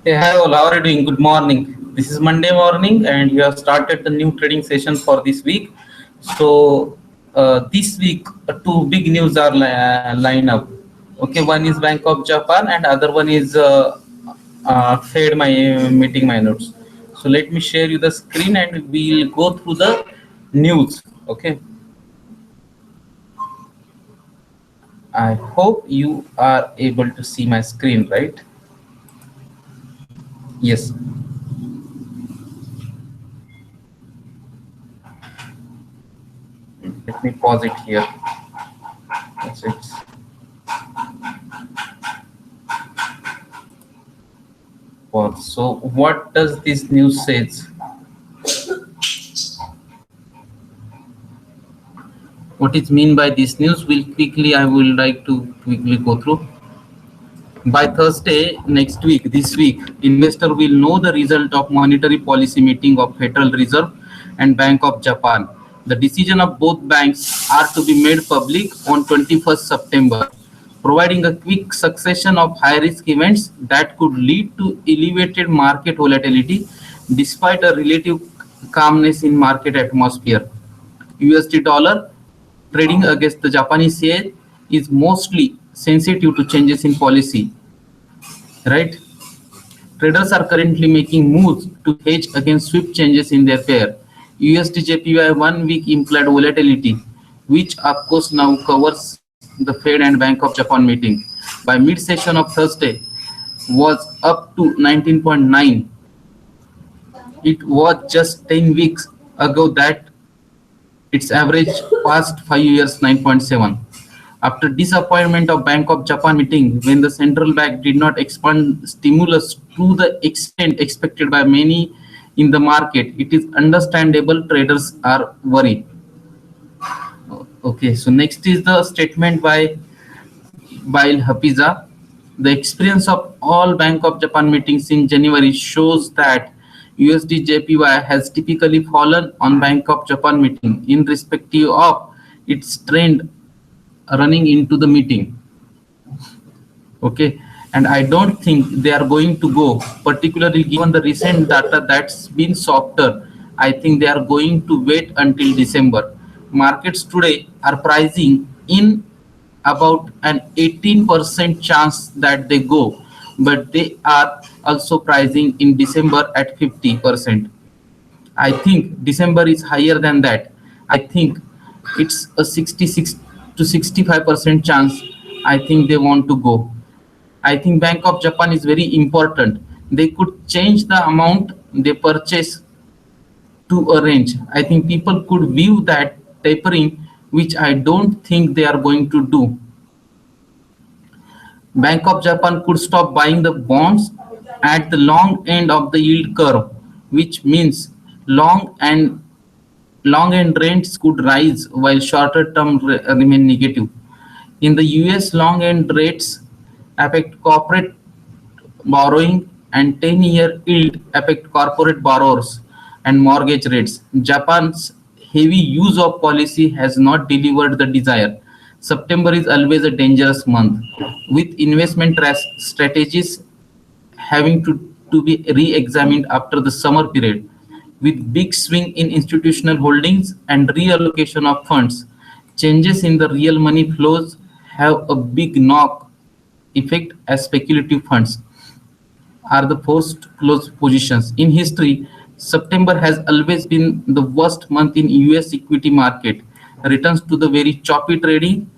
Hey, hi all, how are you doing? Good morning. This is Monday morning, and you have started the new trading session for this week. So, this week, two big news are line up. Okay, one is Bank of Japan, and other one is Fed my meeting my notes. So, let me share you the screen, and we'll go through the news. Okay, I hope you are able to see my screen, right? Yes. Let me pause it here. That's it. Pause. So what does this news says? What is mean by this news? I will like to quickly go through. By Thursday next week, this week, investor will know the result of monetary policy meeting of Federal Reserve and Bank of Japan. The decision of both banks are to be made public on 21st September, providing a quick succession of high-risk events that could lead to elevated market volatility despite a relative calmness in market atmosphere. USD dollar trading against the Japanese yen is mostly sensitive to changes in policy, right? Traders are currently making moves to hedge against swift changes in their pair. USD JPY 1 week implied volatility, which of course now covers the Fed and Bank of Japan meeting, by mid-session of Thursday was up to 19.9. It was just 10 weeks ago that its average past 5 years 9.7. After disappointment of Bank of Japan meeting when the central bank did not expand stimulus to the extent expected by many in the market, it is understandable traders are worried. Okay, so next is the statement by Bail Hafiza. The experience of all Bank of Japan meetings in January shows that USD JPY has typically fallen on Bank of Japan meeting in respective of its trend running into the meeting. Okay, and I don't think they are going to go, particularly given the recent data that's been softer. I think they are going to wait until December. Markets today are pricing in about an 18% chance that they go, but they are also pricing in December at 50%. I think December is higher than that. I think it's a 66 to 65% chance. I think they want to go. I think Bank of Japan is very important. They could change the amount they purchase to a range. I think people could view that tapering, which I don't think they are going to do. Bank of Japan could stop buying the bonds at the long end of the yield curve, which means long and long end rates could rise while shorter term remain negative. In the US, long end rates affect corporate borrowing and 10-year yield affect corporate borrowers and mortgage rates. Japan's heavy use of policy has not delivered the desire. September is always a dangerous month, with investment strategies having to be re-examined after the summer period. With big swing in institutional holdings and reallocation of funds, changes in the real money flows have a big knock effect as speculative funds are the forced close positions. In history, September has always been the worst month in US equity market. Returns to the very choppy trading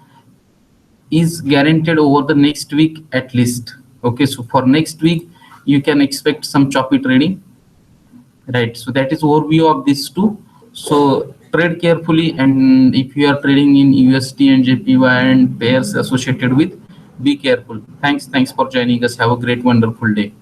is guaranteed over the next week at least. Okay, so for next week, you can expect some choppy trading, right? So that is overview of these two. So trade carefully, and if you are trading in USD and JPY and pairs associated with, be careful. Thanks for joining us. Have a great, wonderful day.